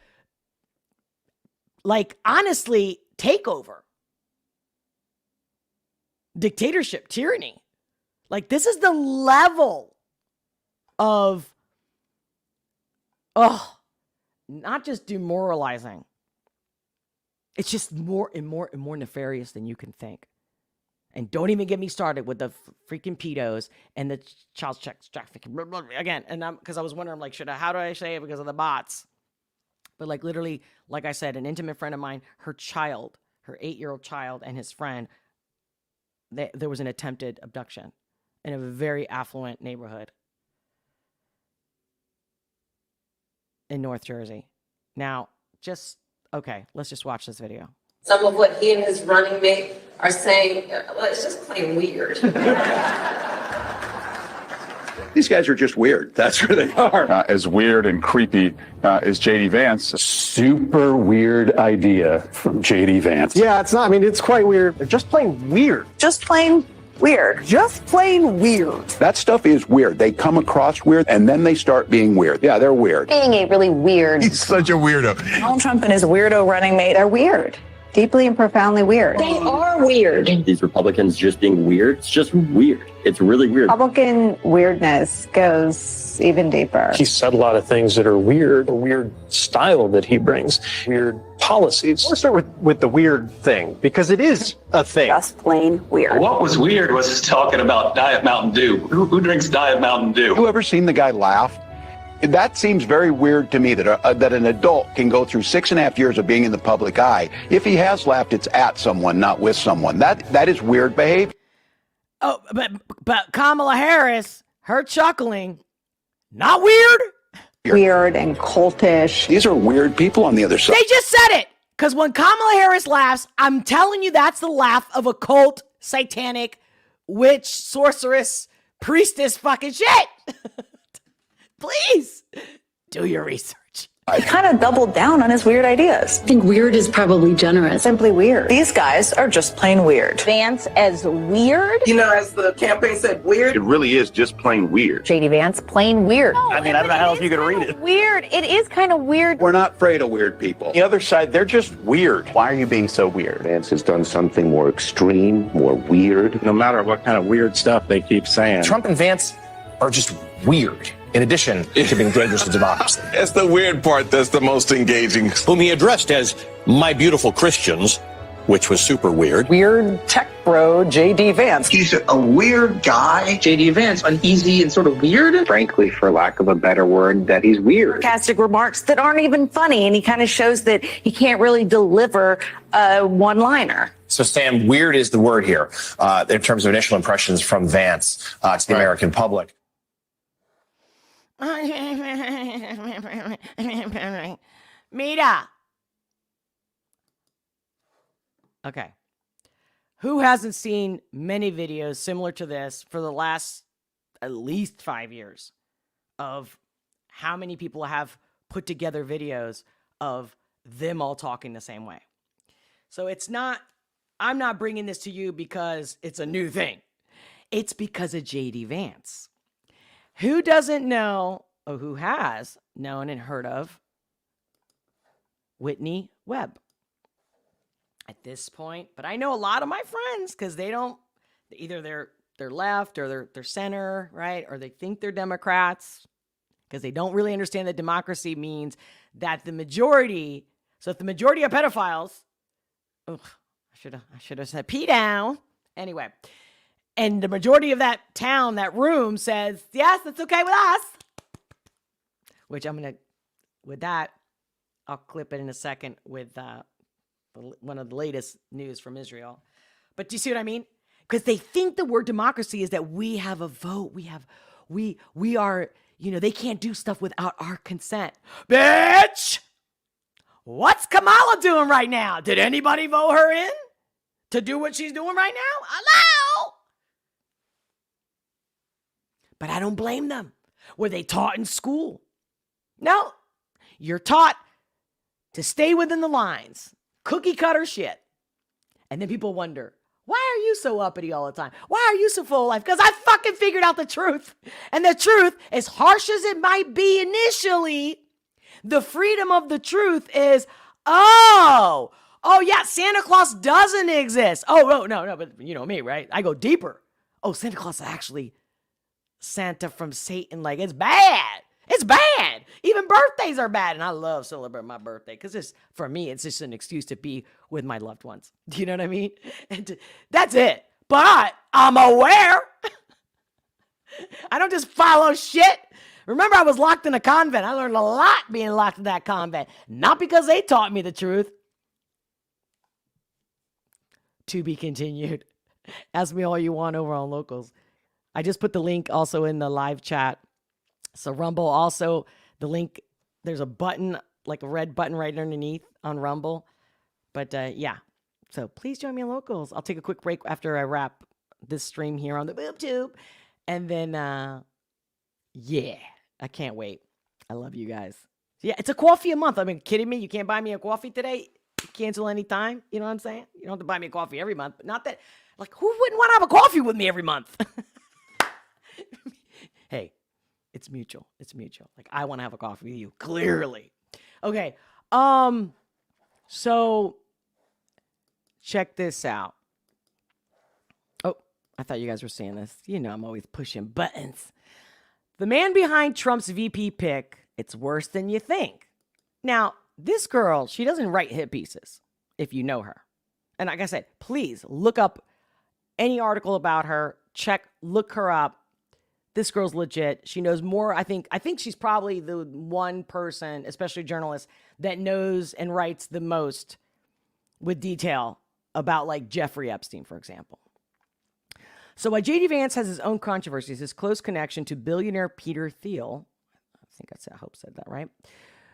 honestly, takeover. Dictatorship, tyranny. This is the level of, not just demoralizing. It's just more and more and more nefarious than you can think. And don't even get me started with the freaking pedos and the child sex trafficking. Again, and because I was wondering, how do I say it because of the bots? But literally, like I said, an intimate friend of mine, her 8-year-old child and his friend, there was an attempted abduction in a very affluent neighborhood in North Jersey. Now, let's just watch this video. Some of what he and his running mate are saying, it's just plain weird. These guys are just weird. That's where they are. As weird and creepy as J.D. Vance. Super weird idea from J.D. Vance. Yeah, it's quite weird. They're just plain weird. Just plain weird. Just plain weird. That stuff is weird. They come across weird, and then they start being weird. Yeah, they're weird. Being a really weird. He's such a weirdo. Donald Trump and his weirdo running mate are weird. Deeply and profoundly weird. They are weird. These Republicans just being weird. It's just weird. It's really weird. Republican weirdness goes even deeper. He said a lot of things that are weird, a weird style that he brings, weird policies. Let's start with the weird thing, because it is a thing. Just plain weird. What was weird was his talking about Diet Mountain Dew. Who drinks Diet Mountain Dew? You ever seen the guy laugh? That seems very weird to me, that an adult can go through 6.5 years of being in the public eye. If he has laughed, it's at someone, not with someone. That is weird behavior. Oh, but Kamala Harris, her chuckling, not weird? Weird and cultish. These are weird people on the other side. They just said it. Because when Kamala Harris laughs, I'm telling you, that's the laugh of a cult, satanic, witch, sorceress, priestess fucking shit. Please do your research. He kind of doubled down on his weird ideas. I think weird is probably generous. Simply weird. These guys are just plain weird. Vance as weird? As the campaign said, weird. It really is just plain weird. J.D. Vance, plain weird. No, I don't know how else you could read it. Weird. It is kind of weird. We're not afraid of weird people. The other side, they're just weird. Why are you being so weird? Vance has done something more extreme, more weird. No matter what kind of weird stuff they keep saying. Trump and Vance are just weird. In addition to being dangerous to democracy. That's the weird part that's the most engaging. Whom he addressed as my beautiful Christians, which was super weird. Weird tech bro, J.D. Vance. He's a weird guy. J.D. Vance, uneasy and sort of weird. Frankly, for lack of a better word, that he's weird. Sarcastic remarks that aren't even funny, and he kind of shows that he can't really deliver a one-liner. So, Sam, weird is the word here in terms of initial impressions from Vance to the American public. Mira. Okay. Who hasn't seen many videos similar to this for the last at least 5 years of how many people have put together videos of them all talking the same way? So I'm not bringing this to you because it's a new thing. It's because of J.D. Vance. Who doesn't know, who has known and heard of Whitney Webb at this point. But I know a lot of my friends, because they don't, either they're left or they're center, right? Or they think they're Democrats, because they don't really understand that democracy means that the majority, so if the majority are pedophiles, I should have said pee down. Anyway, and the majority of that town, that room says, yes, that's okay with us. Which with that, I'll clip it in a second with one of the latest news from Israel. But do you see what I mean? Because they think the word democracy is that we have a vote. We are, they can't do stuff without our consent. Bitch! What's Kamala doing right now? Did anybody vote her in to do what she's doing right now? Hello? But I don't blame them. Were they taught in school? No. You're taught to stay within the lines. Cookie cutter shit. And then people wonder, why are you so uppity all the time? Why are you so full of life? Because I fucking figured out the truth. And the truth, as harsh as it might be initially, the freedom of the truth is, oh yeah, Santa Claus doesn't exist. Oh, no, but you know me, right? I go deeper. Oh, Santa Claus is actually Santa from Satan. Like, it's bad. It's bad. Even birthdays are bad. And I love celebrating my birthday because for me, it's just an excuse to be with my loved ones. Do you know what I mean? And that's it. But I'm aware. I don't just follow shit. Remember, I was locked in a convent. I learned a lot being locked in that convent. Not because they taught me the truth. To be continued. Ask me all you want over on Locals. I just put the link also in the live chat. So Rumble also, the link, there's a button, like a red button right underneath on Rumble. But yeah, so please join me on Locals. I'll take a quick break after I wrap this stream here on the boob tube. And then, yeah, I can't wait. I love you guys. Yeah, it's a coffee a month. I mean, kidding me? You can't buy me a coffee today? Cancel any time? You know what I'm saying? You don't have to buy me a coffee every month. But not that, like, who wouldn't want to have a coffee with me every month? Hey. It's mutual. It's mutual. Like, I want to have a coffee with you. Clearly. Okay. So check this out. Oh, I thought you guys were seeing this. I'm always pushing buttons. The man behind Trump's VP pick, it's worse than you think. Now, this girl, she doesn't write hit pieces, if you know her. And like I said, please look up any article about her. Look her up. This girl's legit. She knows more. I think she's probably the one person, especially journalist, that knows and writes the most with detail about, like, Jeffrey Epstein, for example. So while J.D. Vance has his own controversies, his close connection to billionaire Peter Thiel, I hope I said that right,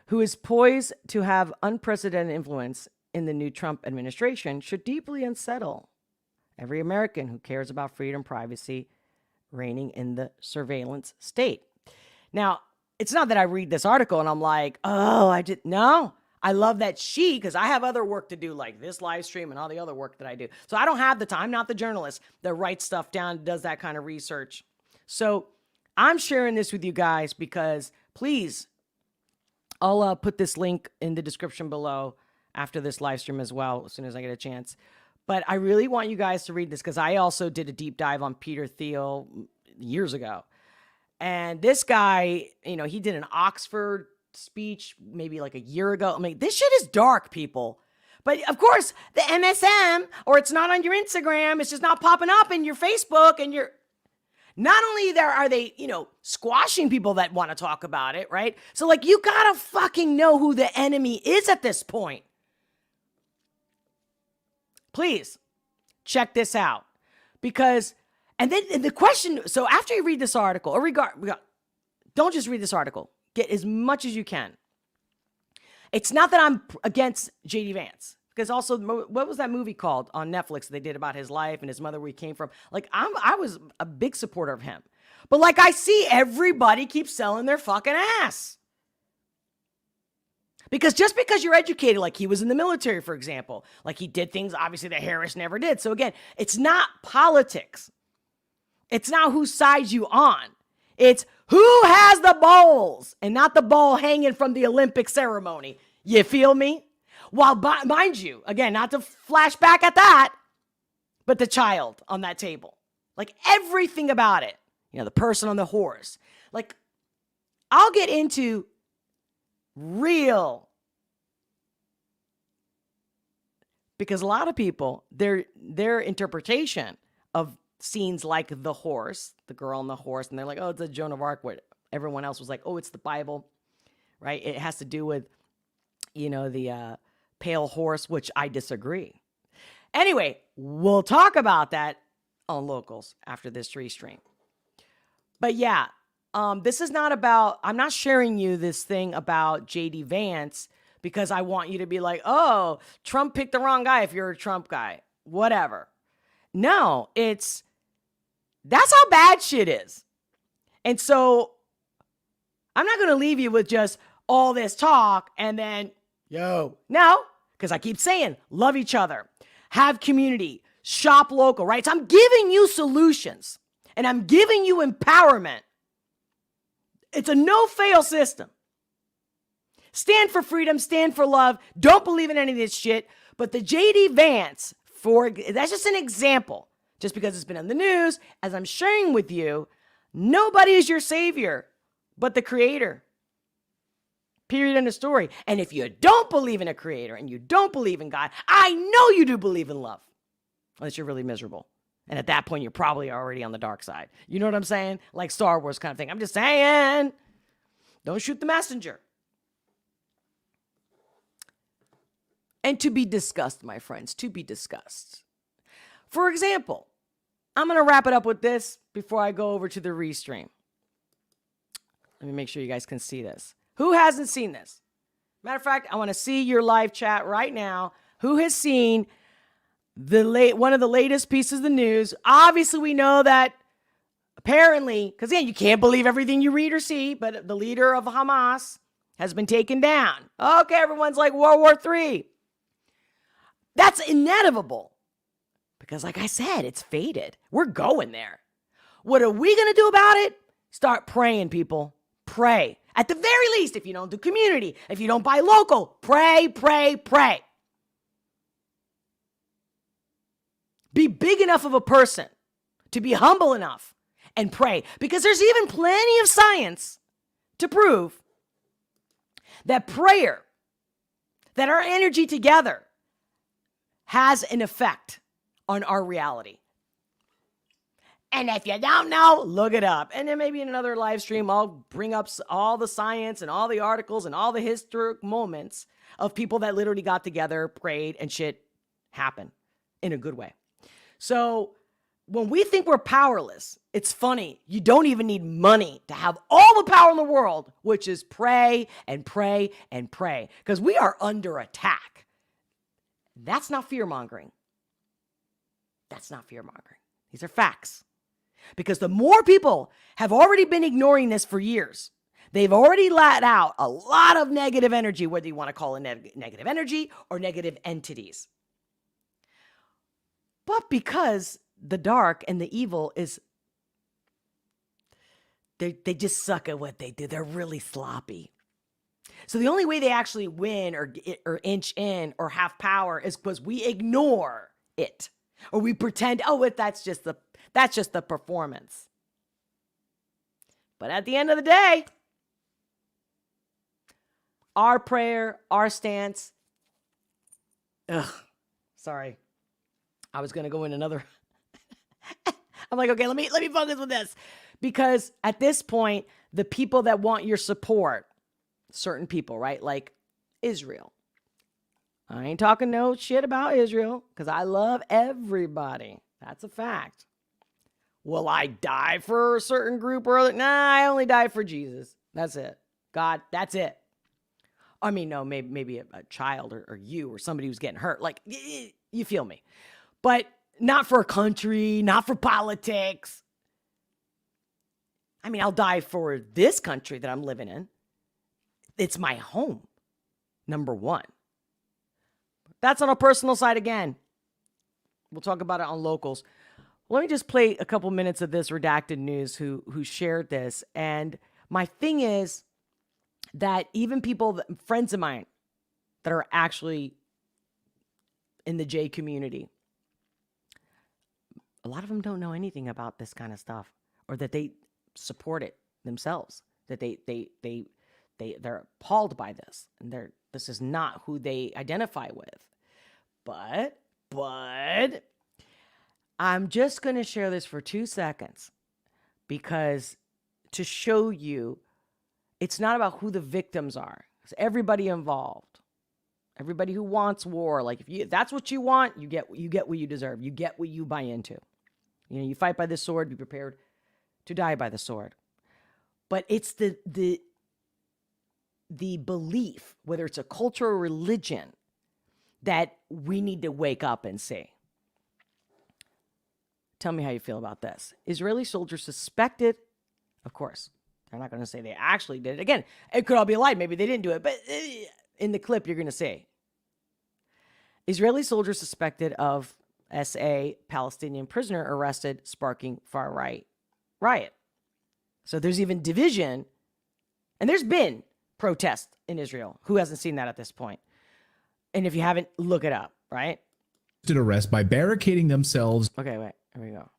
who is poised to have unprecedented influence in the new Trump administration, should deeply unsettle every American who cares about freedom, privacy, reigning in the surveillance state. Now, it's not that I read this article and I'm like, no. I love that because I have other work to do, like this live stream and all the other work that I do. So I don't have the time. I'm not the journalist that writes stuff down, does that kind of research. So I'm sharing this with you guys because, please, I'll put this link in the description below after this live stream as well, as soon as I get a chance. But I really want you guys to read this because I also did a deep dive on Peter Thiel years ago. And this guy, he did an Oxford speech maybe like a year ago. I mean, this shit is dark, people. But of course, the MSM, or it's not on your Instagram, it's just not popping up in your Facebook, and not only are they, squashing people that want to talk about it, right? So, like, you gotta fucking know who the enemy is at this point. Please check this out, because, and then the question, so after you read this article, don't just read this article, get as much as you can. It's not that I'm against J.D. Vance, because also, what was that movie called on Netflix they did about his life and his mother, where he came from? Like, I was a big supporter of him, but like, I see everybody keeps selling their fucking ass. Because just because you're educated, like he was in the military, for example, like he did things obviously that Harris never did. So again, it's not politics. It's not whose side you on. It's Who has the balls and not the ball hanging from the Olympic ceremony? You feel me? While, mind you, again, not to flash back at that, but the child on that table. Like everything about it. You know, the person on the horse. Like, I'll get into real. Because a lot of people, their interpretation of scenes like the horse, the girl on the horse, and they're like, oh, it's a Joan of Arc. What everyone else was like, oh, it's the Bible, right? It has to do with, you know, the pale horse, which I disagree. Anyway, we'll talk about that on Locals after this restream. But yeah, this is not about, I'm not sharing you this thing about JD Vance because I want you to be like, oh, Trump picked the wrong guy if you're a Trump guy, whatever. No, that's how bad shit is. And so I'm not going to leave you with just all this talk and then, no, because I keep saying, love each other, have community, shop local, right? So I'm giving you solutions and I'm giving you empowerment. It's a no-fail system. Stand for freedom, stand for love. Don't believe in any of this shit. But the JD Vance, that's just an example. Just because it's been in the news, as I'm sharing with you, nobody is your savior but the creator. Period, end of story. And if you don't believe in a creator and you don't believe in God, I know you do believe in love. Unless you're really miserable. And at that point, you're probably already on the dark side. You know what I'm saying? Like Star Wars kind of thing. I'm just saying, don't shoot the messenger. And to be discussed, my friends, to be discussed. For example, I'm going to wrap it up with this before I go over to the restream. Let me make sure you guys can see this. Who hasn't seen this? Matter of fact, I want to see your live chat right now. Who has seen one of the latest pieces of the news? Obviously, we know that apparently, because again, you can't believe everything you read or see, but the leader of Hamas has been taken down. Okay, everyone's like World War III. That's inevitable. Because like I said, it's fated. We're going there. What are we going to do about it? Start praying, people. Pray. At the very least, if you don't do community, if you don't buy local, pray, pray, pray. Be big enough of a person to be humble enough and pray. Because there's even plenty of science to prove that prayer, that our energy together has an effect on our reality. And if you don't know, look it up. And then maybe in another live stream, I'll bring up all the science and all the articles and all the historic moments of people that literally got together, prayed, and shit happened in a good way. So when we think we're powerless, it's funny. You don't even need money to have all the power in the world, which is pray and pray and pray. Because we are under attack. That's not fear-mongering. That's not fear-mongering. These are facts. Because the more people have already been ignoring this for years, they've already let out a lot of negative energy, whether you want to call it negative energy or negative entities. But because the dark and the evil is, they just suck at what they do. They're really sloppy. So the only way they actually win or inch in or have power is because we ignore it. Or we pretend, that's just the performance. But at the end of the day, our prayer, our stance, sorry. I was going to go in another. I'm like, okay, let me focus with this. Because at this point, the people that want your support, certain people, right? Like Israel. I ain't talking no shit about Israel because I love everybody. That's a fact. Will I die for a certain group or other? Nah, I only die for Jesus. That's it. God, that's it. I mean, no, maybe a child or you or somebody who's getting hurt. Like, you feel me. But not for a country, not for politics. I mean, I'll die for this country that I'm living in. It's my home, number one. That's on a personal side again. We'll talk about it on Locals. Let me just play a couple minutes of this redacted news who shared this. And my thing is that even people, friends of mine that are actually in the J community, a lot of them don't know anything about this kind of stuff, or that they support it themselves, that they're appalled by this, and this is not who they identify with. But I'm just going to share this for 2 seconds, because to show you it's not about who the victims are. It's everybody involved. Everybody who wants war, like if that's what you want, you get what you deserve. You get what you buy into. You know, you fight by the sword, be prepared to die by the sword. But it's the belief, whether it's a culture or religion, that we need to wake up and see. Tell me how you feel about this. Israeli soldiers suspected, of course, they're not going to say they actually did it. Again, it could all be a lie. Maybe they didn't do it, but in the clip, you're going to see. Israeli soldiers suspected of SA Palestinian prisoner arrested, sparking far-right riot. So there's even division, and there's been protests in Israel. Who hasn't seen that at this point? And if you haven't, look it up, right? Arrest by barricading themselves. Okay, wait, here we go.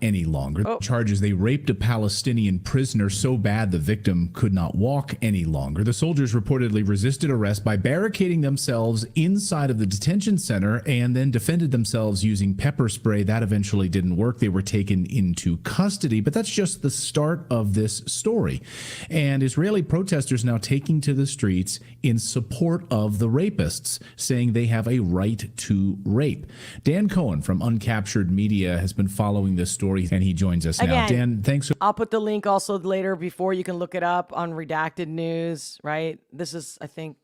Any longer. Charges they raped a Palestinian prisoner so bad the victim could not walk any longer. The soldiers reportedly resisted arrest by barricading themselves inside of the detention center and then defended themselves using pepper spray. That eventually didn't work. They were taken into custody. But that's just the start of this story. And Israeli protesters now taking to the streets in support of the rapists, saying they have a right to rape. Dan Cohen from Uncaptured Media has been following this story, and he joins us now. Dan, thanks. I'll put the link also later before you can look it up on Redacted News, right? This is, I think,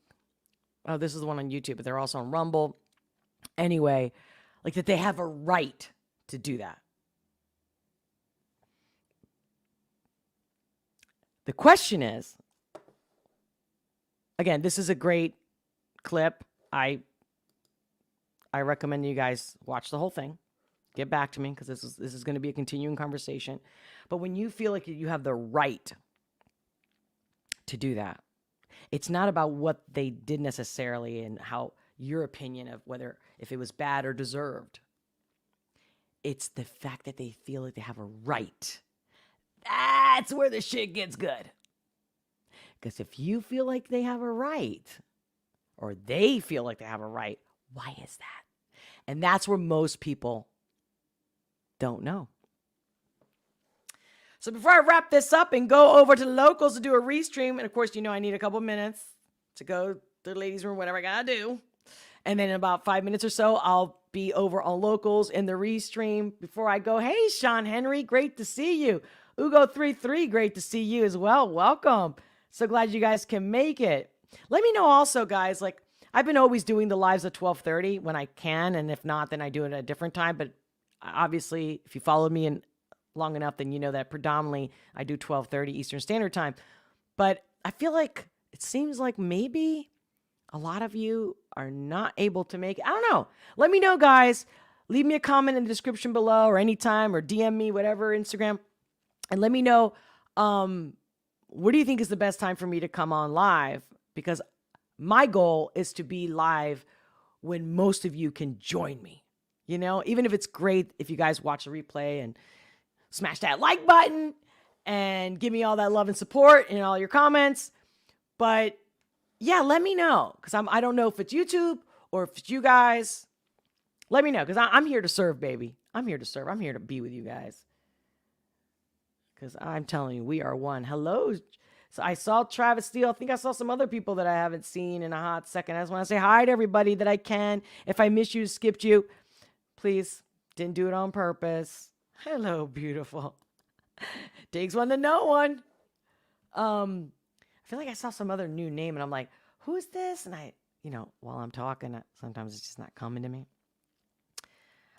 this is the one on YouTube, but they're also on Rumble. Anyway, like that they have a right to do that. The question is, again, this is a great clip. I recommend you guys watch the whole thing. Get back to me, because this is going to be a continuing conversation. But when you feel like you have the right to do that, it's not about what they did necessarily and how your opinion of if it was bad or deserved. It's the fact that they feel like they have a right. That's where the shit gets good. Because if you feel like they have a right, or they feel like they have a right, why is that? And that's where most people don't know. So before I wrap this up and go over to Locals to do a restream, and of course, you know I need a couple minutes to go to the ladies' room, whatever I gotta do. And then in about 5 minutes or so, I'll be over on Locals in the restream. Before I go, hey, Sean Henry, great to see you. Ugo33, great to see you as well. Welcome. So glad you guys can make it. Let me know also, guys, like I've been always doing the lives at 12:30 when I can, and if not, then I do it at a different time. But obviously, if you follow me long enough, then you know that predominantly I do 12:30 Eastern Standard Time. But I feel like it seems like maybe a lot of you are not able to make it. I don't know. Let me know, guys. Leave me a comment in the description below or anytime, or DM me, whatever, Instagram. And let me know, what do you think is the best time for me to come on live? Because my goal is to be live when most of you can join me. You know, even if it's great if you guys watch the replay and smash that like button and give me all that love and support and all your comments. But yeah, let me know, because I don't know if it's YouTube or if it's you guys. Let me know, because I'm here to serve, baby. I'm here to serve. I'm here to be with you guys. Because I'm telling you, we are one. Hello. So I saw Travis Steele. I think I saw some other people that I haven't seen in a hot second. I just want to say hi to everybody that I can. If I missed you, skipped you, please, didn't do it on purpose. Hello, beautiful. Takes one to know one. I feel like I saw some other new name, and I'm like, who is this? And while I'm talking, sometimes it's just not coming to me.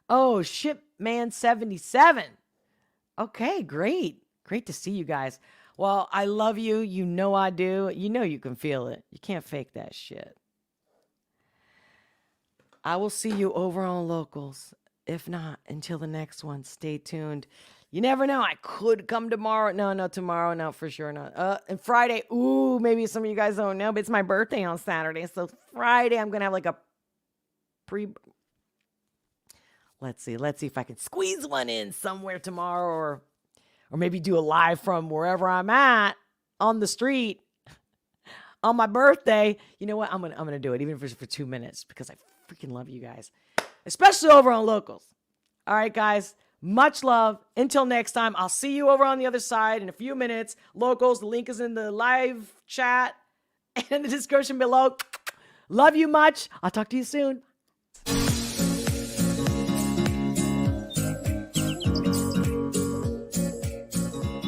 Oh, Shipman77. Okay, great. Great to see you guys. Well, I love you. You know I do. You know you can feel it. You can't fake that shit. I will see you over on Locals. If not, until the next one, stay tuned. You never know. I could come tomorrow. No, tomorrow. No, for sure not. And Friday. Ooh, maybe some of you guys don't know, but it's my birthday on Saturday. So Friday, I'm going to have like a Let's see if I can squeeze one in somewhere tomorrow or maybe do a live from wherever I'm at on the street on my birthday. You know what? I'm going to do it even if it's for 2 minutes because I freaking love you guys, especially over on Locals. All right, guys. Much love. Until next time, I'll see you over on the other side in a few minutes. Locals, the link is in the live chat and in the description below. Love you much. I'll talk to you soon.